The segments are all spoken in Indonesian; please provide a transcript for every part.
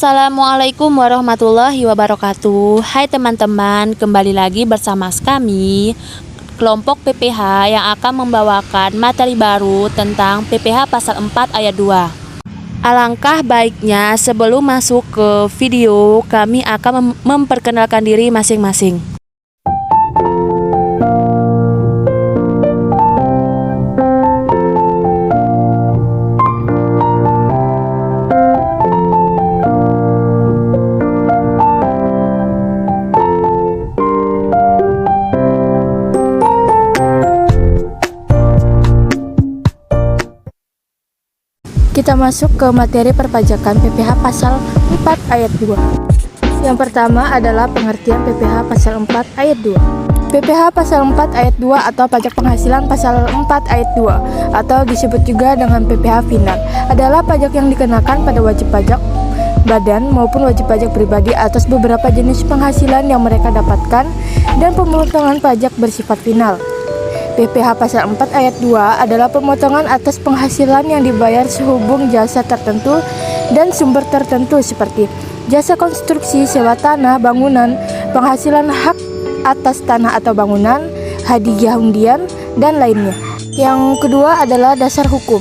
Assalamualaikum warahmatullahi wabarakatuh. Hai teman-teman, kembali lagi bersama kami kelompok PPH yang akan membawakan materi baru tentang PPH pasal 4 ayat 2. Alangkah baiknya sebelum masuk ke video, kami akan memperkenalkan diri masing-masing. Kita masuk ke materi perpajakan PPH pasal 4 ayat 2. Yang pertama adalah pengertian PPH pasal 4 ayat 2. PPH pasal 4 ayat 2 atau pajak penghasilan pasal 4 ayat 2 atau disebut juga dengan PPH final adalah pajak yang dikenakan pada wajib pajak badan maupun wajib pajak pribadi atas beberapa jenis penghasilan yang mereka dapatkan dan pemotongan pajak bersifat final. PPH pasal 4 ayat 2 adalah pemotongan atas penghasilan yang dibayar sehubung jasa tertentu dan sumber tertentu seperti jasa konstruksi, sewa tanah, bangunan, penghasilan hak atas tanah atau bangunan, hadiah undian, dan lainnya. Yang kedua adalah dasar hukum.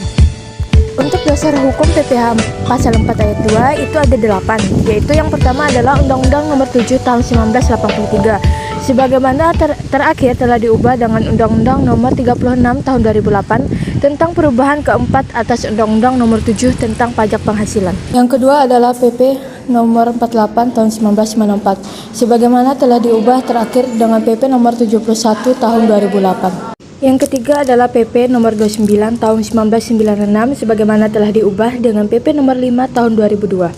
Untuk dasar hukum PPH pasal 4 ayat 2 itu ada 8, yaitu yang pertama adalah Undang-Undang Nomor 7 Tahun 1983 sebagaimana terakhir telah diubah dengan Undang-Undang Nomor 36 Tahun 2008 tentang perubahan keempat atas Undang-Undang Nomor 7 tentang pajak penghasilan. Yang kedua adalah PP Nomor 48 Tahun 1994 sebagaimana telah diubah terakhir dengan PP Nomor 71 Tahun 2008. Yang ketiga adalah PP Nomor 29 Tahun 1996 sebagaimana telah diubah dengan PP Nomor 5 Tahun 2002.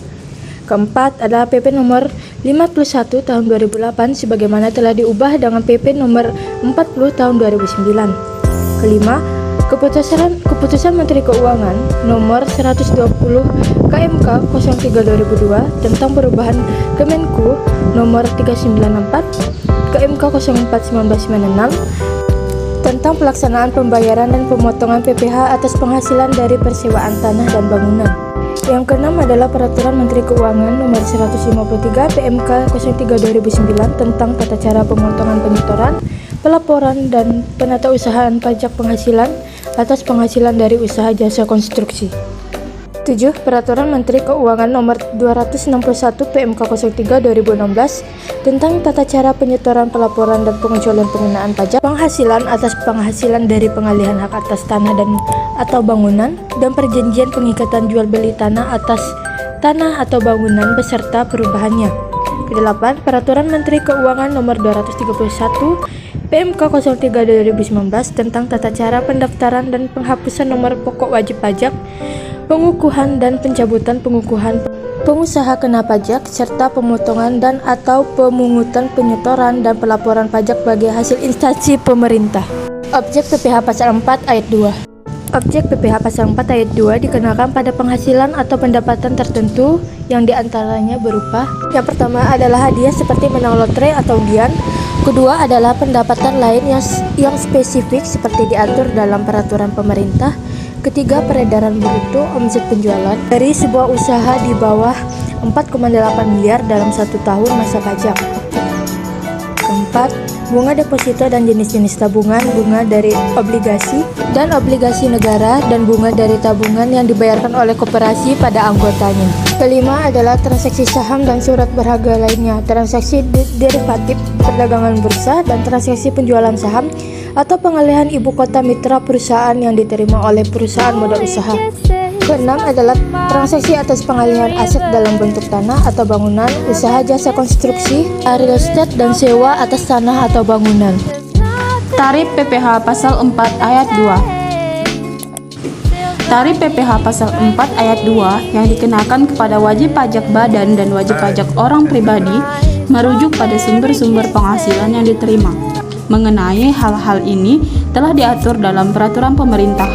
Keempat adalah PP Nomor 51 Tahun 2008 sebagaimana telah diubah dengan PP Nomor 40 Tahun 2009. Kelima, Keputusan Menteri Keuangan Nomor 120 KMK 03/2002 tentang perubahan Kemenku Nomor 394 KMK 04/1996 tentang pelaksanaan pembayaran dan pemotongan PPH atas penghasilan dari persewaan tanah dan bangunan. Yang keenam adalah Peraturan Menteri Keuangan Nomor 153 PMK 03/2009 tentang tata cara pemotongan penyetoran, pelaporan, dan penatausahaan pajak penghasilan atas penghasilan dari usaha jasa konstruksi. 7. Peraturan Menteri Keuangan Nomor 261 PMK 03/2016 tentang tata cara penyetoran, pelaporan, dan pengecualian penggunaan pajak penghasilan atas penghasilan dari pengalihan hak atas tanah dan atau bangunan dan perjanjian pengikatan jual beli tanah atas tanah atau bangunan beserta perubahannya. Ke-8. Peraturan Menteri Keuangan Nomor 231 PMK 03/2019 tentang tata cara pendaftaran dan penghapusan nomor pokok wajib pajak, pengukuhan dan pencabutan pengukuhan pengusaha kena pajak, serta pemotongan dan atau pemungutan penyetoran dan pelaporan pajak bagi hasil instansi pemerintah. Objek PPH pasal 4 ayat 2. Objek PPH pasal 4 ayat 2 dikenakan pada penghasilan atau pendapatan tertentu yang diantaranya berupa: yang pertama adalah hadiah seperti menang lotre atau undian. Kedua adalah pendapatan lain yang spesifik seperti diatur dalam peraturan pemerintah. Ketiga, peredaran bruto omset penjualan dari sebuah usaha di bawah 4,8 miliar dalam 1 tahun masa pajak. Keempat, bunga deposito dan jenis-jenis tabungan, bunga dari obligasi dan obligasi negara, dan bunga dari tabungan yang dibayarkan oleh koperasi pada anggotanya. Kelima adalah transaksi saham dan surat berharga lainnya, transaksi derivatif, perdagangan bursa, dan transaksi penjualan saham atau pengalihan ibu kota mitra perusahaan yang diterima oleh perusahaan modal usaha. Keenam adalah transaksi atas pengalihan aset dalam bentuk tanah atau bangunan, usaha jasa konstruksi, real estate, dan sewa atas tanah atau bangunan. Tarif PPH pasal 4 ayat 2. Tarif PPH pasal 4 ayat 2 yang dikenakan kepada wajib pajak badan dan wajib pajak orang pribadi merujuk pada sumber-sumber penghasilan yang diterima. Mengenai hal-hal ini telah diatur dalam peraturan pemerintah.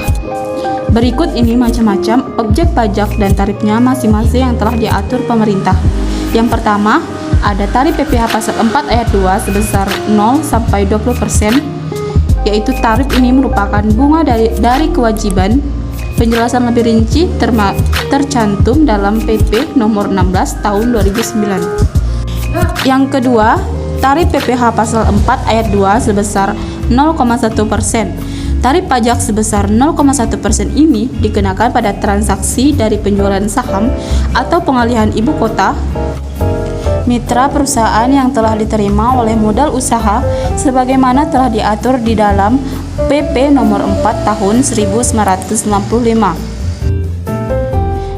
Berikut ini macam-macam objek pajak dan tarifnya masing-masing yang telah diatur pemerintah. Yang pertama, ada tarif PPH pasal 4 ayat 2 sebesar 0 sampai 20%, yaitu tarif ini merupakan bunga dari kewajiban. Penjelasan lebih rinci tercantum dalam PP nomor 16 tahun 2009. Yang kedua, tarif PPh pasal 4 ayat 2 sebesar 0,1%. Tarif pajak sebesar 0,1% ini dikenakan pada transaksi dari penjualan saham atau pengalihan ibu kota mitra perusahaan yang telah diterima oleh modal usaha sebagaimana telah diatur di dalam PP nomor 4 tahun 1995.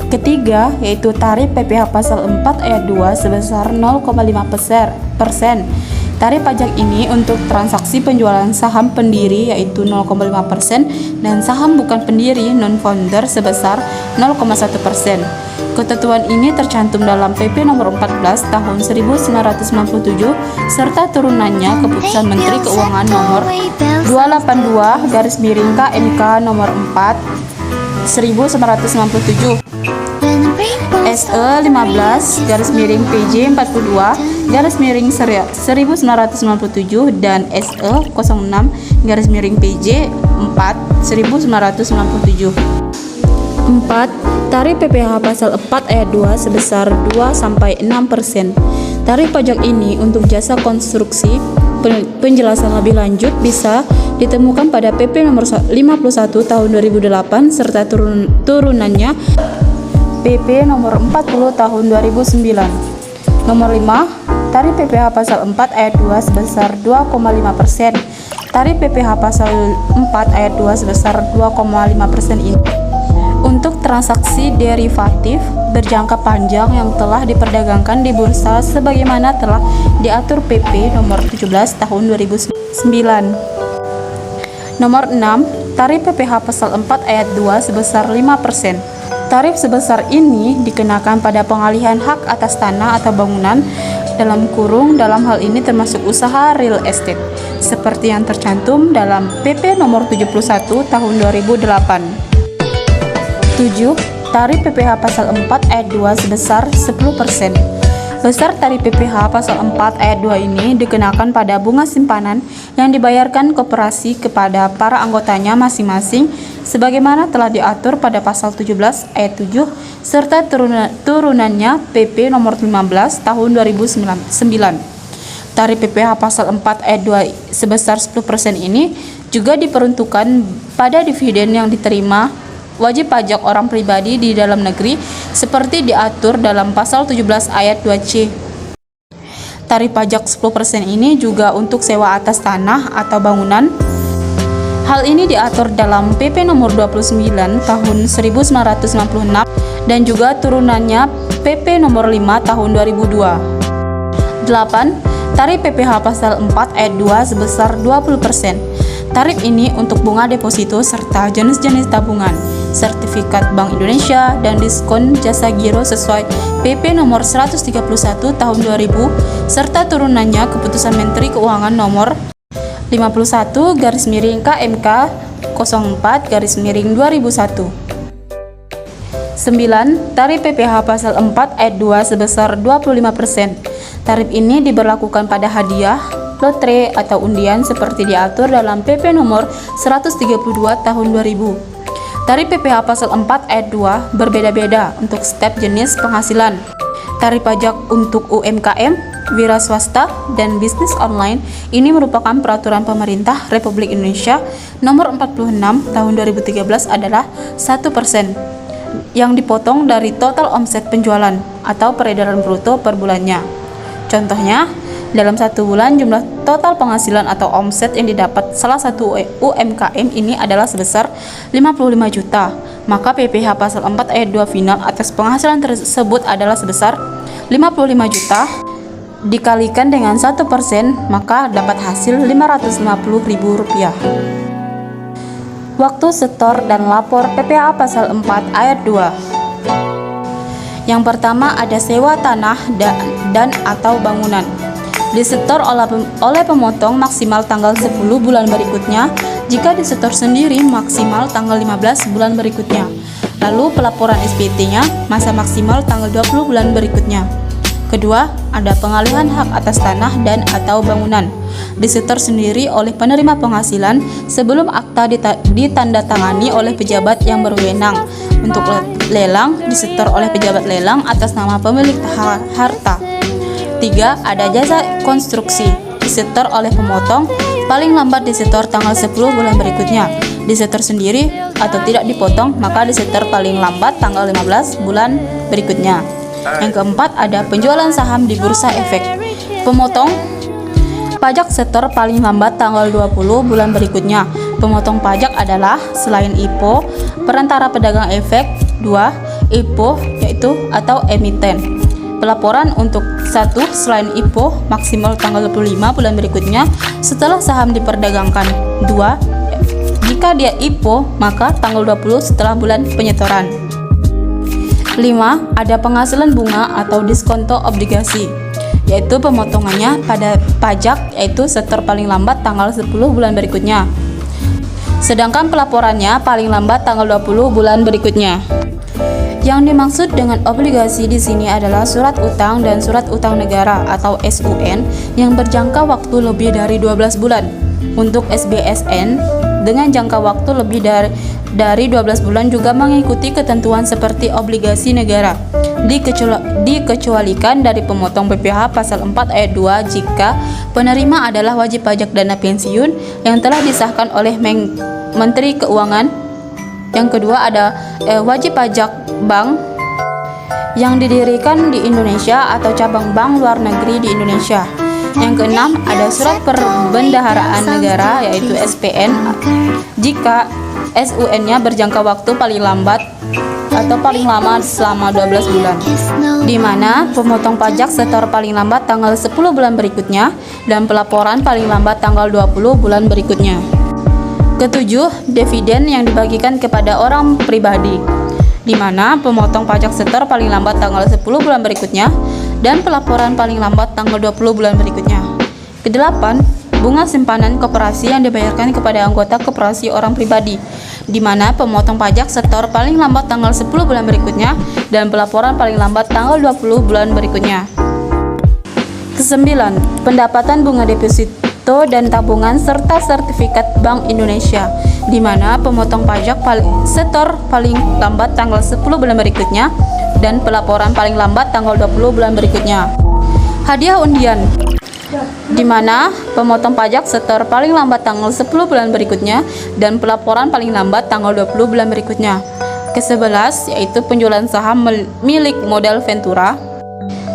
Ketiga, yaitu tarif PPh pasal 4 ayat 2 sebesar 0,5%. Tarif pajak ini untuk transaksi penjualan saham pendiri yaitu 0,5% dan saham bukan pendiri non-founder sebesar 0,1%. Ketentuan ini tercantum dalam PP nomor 14 tahun 1997 serta turunannya Keputusan Menteri Keuangan nomor 282/KMK nomor 4 1997. SE 15/PJ 42/1997 dan SE 06/PJ 4 1997. 4. Tarif PPh pasal 4 ayat 2 sebesar 2-6%. Tarif pajak ini untuk jasa konstruksi. Penjelasan lebih lanjut bisa ditemukan pada PP nomor 51 tahun 2008 serta turunannya PP nomor 40 tahun 2009. Nomor 5, tarif PPh pasal 4 ayat 2 sebesar 2,5%. Tarif PPh pasal 4 ayat 2 sebesar 2,5% ini untuk transaksi derivatif berjangka panjang yang telah diperdagangkan di bursa sebagaimana telah diatur PP nomor 17 tahun 2009. Nomor 6, tarif PPh pasal 4 ayat 2 sebesar 5%. Tarif sebesar ini dikenakan pada pengalihan hak atas tanah atau bangunan dalam hal ini termasuk usaha real estate seperti yang tercantum dalam PP nomor 71 tahun 2008. 7. Tarif PPh pasal 4 ayat 2 sebesar 10%. Besar tarif PPh pasal 4 ayat 2 ini dikenakan pada bunga simpanan yang dibayarkan koperasi kepada para anggotanya masing-masing sebagaimana telah diatur pada pasal 17 ayat 7 serta turunannya PP nomor 15 tahun 2009. Tarif PPh pasal 4 ayat 2 sebesar 10% ini juga diperuntukkan pada dividen yang diterima wajib pajak orang pribadi di dalam negeri seperti diatur dalam pasal 17 ayat 2C. Tarif pajak 10% ini juga untuk sewa atas tanah atau bangunan. Hal ini diatur dalam PP nomor 29 tahun 1996 dan juga turunannya PP nomor 5 tahun 2002. 8. Tarif PPh pasal 4 ayat 2 sebesar 20%. Tarif ini untuk bunga deposito serta jenis-jenis tabungan, sertifikat Bank Indonesia, dan diskon jasa giro sesuai PP nomor 131 tahun 2000 serta turunannya Keputusan Menteri Keuangan nomor 51/KMK 04/2001. 9. Tarif PPh pasal 4 ayat 2 sebesar 25%. Tarif ini diberlakukan pada hadiah, lotre atau undian seperti diatur dalam PP nomor 132 tahun 2000. Tarif PPh pasal 4 ayat 2 berbeda-beda untuk setiap jenis penghasilan. Tarif pajak untuk UMKM, wira swasta, dan bisnis online ini merupakan peraturan pemerintah Republik Indonesia nomor 46 tahun 2013 adalah 1% yang dipotong dari total omset penjualan atau peredaran bruto per bulannya. Contohnya, dalam satu bulan jumlah total penghasilan atau omset yang didapat salah satu UMKM ini adalah sebesar 55 juta. Maka PPh pasal 4 ayat 2 final atas penghasilan tersebut adalah sebesar 55 juta dikalikan dengan 1%, maka dapat hasil Rp550.000. Waktu setor dan lapor PPh pasal 4 ayat 2. Yang pertama ada sewa tanah dan atau bangunan. Disetor oleh pemotong maksimal tanggal 10 bulan berikutnya. Jika disetor sendiri maksimal tanggal 15 bulan berikutnya. Lalu pelaporan SPT-nya masa maksimal tanggal 20 bulan berikutnya. Kedua, ada pengalihan hak atas tanah dan atau bangunan. Disetor sendiri oleh penerima penghasilan sebelum akta ditandatangani oleh pejabat yang berwenang. Untuk lelang disetor oleh pejabat lelang atas nama pemilik harta. 3. Ada jasa konstruksi disetor oleh pemotong, paling lambat disetor tanggal 10 bulan berikutnya. Disetor sendiri atau tidak dipotong, maka disetor paling lambat tanggal 15 bulan berikutnya. Yang keempat, ada penjualan saham di bursa efek. Pemotong pajak setor paling lambat tanggal 20 bulan berikutnya. Pemotong pajak adalah selain IPO, perantara pedagang efek. 2. IPO yaitu atau emiten. Pelaporan untuk 1. Selain IPO maksimal tanggal 25 bulan berikutnya setelah saham diperdagangkan. 2. Jika dia IPO maka tanggal 20 setelah bulan penyetoran. 5. Ada penghasilan bunga atau diskonto obligasi, yaitu pemotongannya pada pajak yaitu setor paling lambat tanggal 10 bulan berikutnya. Sedangkan pelaporannya paling lambat tanggal 20 bulan berikutnya. Yang dimaksud dengan obligasi di sini adalah surat utang dan surat utang negara atau SUN yang berjangka waktu lebih dari 12 bulan. Untuk SBSN dengan jangka waktu lebih dari 12 bulan juga mengikuti ketentuan seperti obligasi negara. Dikecualikan dari pemotong PPh pasal 4 ayat 2 jika penerima adalah wajib pajak dana pensiun yang telah disahkan oleh Menteri Keuangan. Yang kedua ada wajib pajak bank yang didirikan di Indonesia atau cabang bank luar negeri di Indonesia. Yang keenam ada surat perbendaharaan negara yaitu SPN jika SUN-nya berjangka waktu paling lambat atau paling lama selama 12 bulan, di mana pemotong pajak setor paling lambat tanggal 10 bulan berikutnya dan pelaporan paling lambat tanggal 20 bulan berikutnya. Ketujuh, dividen yang dibagikan kepada orang pribadi, di mana pemotong pajak setor paling lambat tanggal 10 bulan berikutnya dan pelaporan paling lambat tanggal 20 bulan berikutnya. Kedelapan, bunga simpanan koperasi yang dibayarkan kepada anggota koperasi orang pribadi, di mana pemotong pajak setor paling lambat tanggal 10 bulan berikutnya dan pelaporan paling lambat tanggal 20 bulan berikutnya. Kesembilan, pendapatan bunga deposito dan tabungan serta sertifikat Bank Indonesia, di mana pemotong pajak setor paling lambat tanggal 10 bulan berikutnya dan pelaporan paling lambat tanggal 20 bulan berikutnya. Hadiah undian, di mana pemotong pajak setor paling lambat tanggal 10 bulan berikutnya dan pelaporan paling lambat tanggal 20 bulan berikutnya. Ke-11 yaitu penjualan saham milik modal Ventura,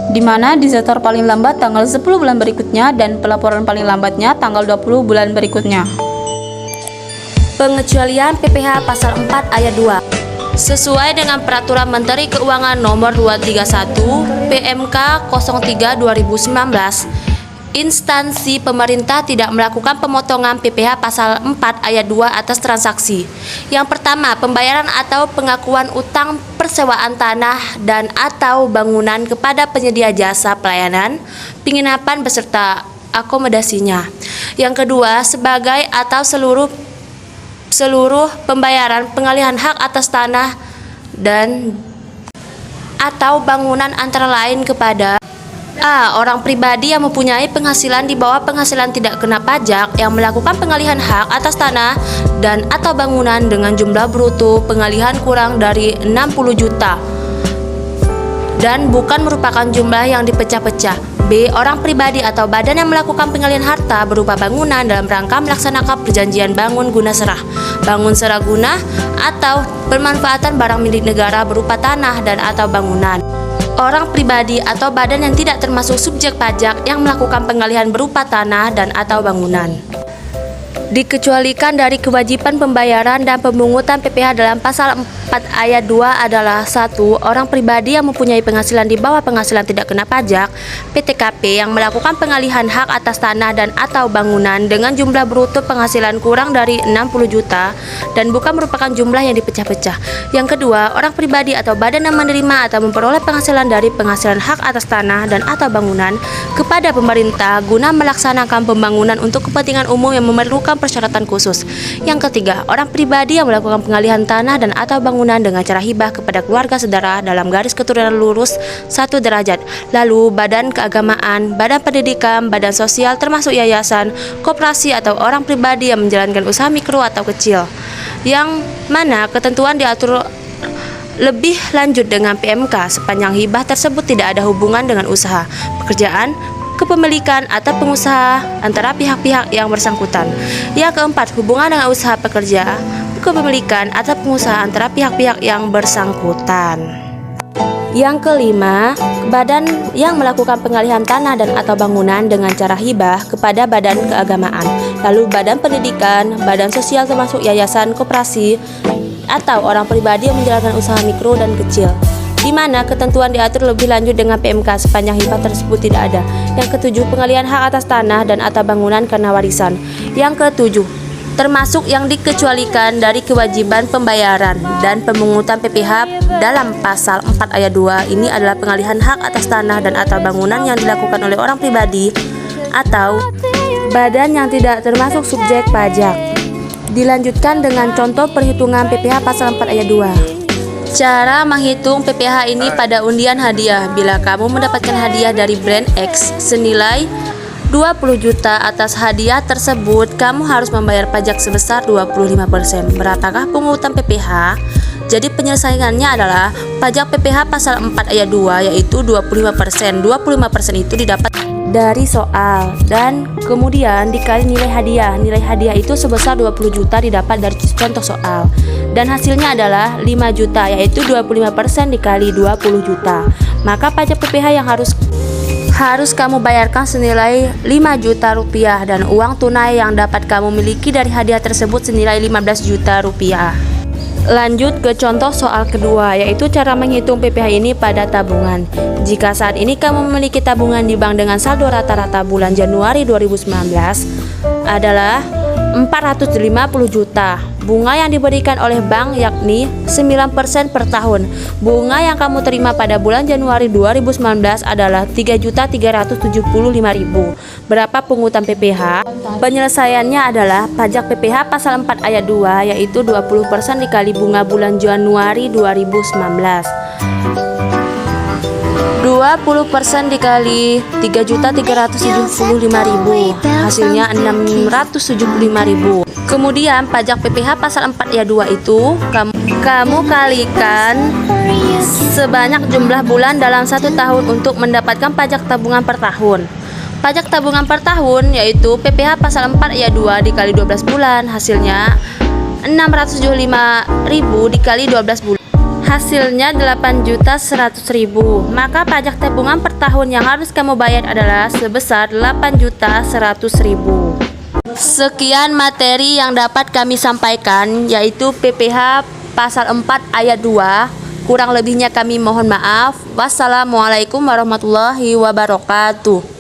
di mana disetor paling lambat tanggal 10 bulan berikutnya dan pelaporan paling lambatnya tanggal 20 bulan berikutnya. Pengecualian PPh pasal 4 ayat 2. Sesuai dengan Peraturan Menteri Keuangan Nomor 231 PMK 03 2019, instansi pemerintah tidak melakukan pemotongan PPh pasal 4 ayat 2 atas transaksi. Yang pertama, pembayaran atau pengakuan utang persewaan tanah dan atau bangunan kepada penyedia jasa pelayanan penginapan beserta akomodasinya. Yang kedua, sebagai atau seluruh pembayaran pengalihan hak atas tanah dan atau bangunan antara lain kepada A. Orang pribadi yang mempunyai penghasilan di bawah penghasilan tidak kena pajak yang melakukan pengalihan hak atas tanah dan atau bangunan dengan jumlah bruto pengalihan kurang dari 60 juta dan bukan merupakan jumlah yang dipecah-pecah. B. Orang pribadi atau badan yang melakukan pengalihan harta berupa bangunan dalam rangka melaksanakan perjanjian bangun guna serah, bangun serah guna atau pemanfaatan barang milik negara berupa tanah dan atau bangunan. Orang pribadi atau badan yang tidak termasuk subjek pajak yang melakukan pengalihan berupa tanah dan atau bangunan. Dikecualikan dari kewajiban pembayaran dan pemungutan PPh dalam pasal 4 ayat 2 adalah 1. Orang pribadi yang mempunyai penghasilan di bawah penghasilan tidak kena pajak PTKP yang melakukan pengalihan hak atas tanah dan atau bangunan dengan jumlah bruto penghasilan kurang dari 60 juta dan bukan merupakan jumlah yang dipecah-pecah. Yang kedua, orang pribadi atau badan yang menerima atau memperoleh penghasilan dari penghasilan hak atas tanah dan atau bangunan kepada pemerintah guna melaksanakan pembangunan untuk kepentingan umum yang memerlukan persyaratan khusus. Yang ketiga, orang pribadi yang melakukan pengalihan tanah dan atau bangunan dengan cara hibah kepada keluarga saudara dalam garis keturunan lurus 1 derajat. Lalu badan keagamaan, badan pendidikan, badan sosial termasuk yayasan, koperasi atau orang pribadi yang menjalankan usaha mikro atau kecil, yang mana ketentuan diatur lebih lanjut dengan PMK sepanjang hibah tersebut tidak ada hubungan dengan usaha, pekerjaan, kepemilikan, atau pengusaha antara pihak-pihak yang bersangkutan. Yang keempat, hubungan dengan usaha pekerja, kepemilikan, atau pengusaha antara pihak-pihak yang bersangkutan. Yang kelima, badan yang melakukan pengalihan tanah dan atau bangunan dengan cara hibah kepada badan keagamaan, lalu badan pendidikan, badan sosial termasuk yayasan, koperasi, atau orang pribadi yang menjalankan usaha mikro dan kecil, di mana ketentuan diatur lebih lanjut dengan PMK sepanjang hibah tersebut tidak ada. Yang ketujuh, pengalihan hak atas tanah dan atau bangunan karena warisan. Yang ketujuh, termasuk yang dikecualikan dari kewajiban pembayaran dan pemungutan PPh dalam pasal 4 ayat 2 ini adalah pengalihan hak atas tanah dan atau bangunan yang dilakukan oleh orang pribadi atau badan yang tidak termasuk subjek pajak. Dilanjutkan dengan contoh perhitungan PPh pasal 4 ayat 2. Cara menghitung PPh ini pada undian hadiah. Bila kamu mendapatkan hadiah dari brand X senilai 20 juta, atas hadiah tersebut kamu harus membayar pajak sebesar 25%. Berapakah pungutan PPh? Jadi penyelesaiannya adalah pajak PPh pasal 4 ayat 2 yaitu 25%. 25% itu didapat dari soal dan kemudian dikali nilai hadiah. Nilai hadiah itu sebesar 20 juta didapat dari contoh soal. Dan hasilnya adalah 5 juta yaitu 25% dikali 20 juta. Maka pajak PPh yang harus kamu bayarkan senilai 5 juta rupiah dan uang tunai yang dapat kamu miliki dari hadiah tersebut senilai 15 juta rupiah. Lanjut ke contoh soal kedua, yaitu cara menghitung PPh ini pada tabungan. Jika saat ini kamu memiliki tabungan di bank dengan saldo rata-rata bulan Januari 2019 adalah 450 juta. Bunga yang diberikan oleh bank yakni 9% per tahun. Bunga yang kamu terima pada bulan Januari 2019 adalah 3.375.000. Berapa pungutan PPh? Penyelesaiannya adalah pajak PPh pasal 4 ayat 2 yaitu 20% dikali bunga bulan Januari 2019. 20% dikali 3.375.000 hasilnya 675.000. Kemudian pajak PPh pasal 4 ayat 2 itu kamu kalikan sebanyak jumlah bulan dalam 1 tahun untuk mendapatkan pajak tabungan per tahun. Pajak tabungan per tahun yaitu PPh pasal 4 ayat 2 dikali 12 bulan hasilnya 675.000 dikali 12 bulan. Hasilnya 8.100.000. Maka pajak tabungan per tahun yang harus kamu bayar adalah sebesar 8.100.000. Sekian materi yang dapat kami sampaikan yaitu PPh pasal 4 ayat 2. Kurang lebihnya kami mohon maaf. Wassalamualaikum warahmatullahi wabarakatuh.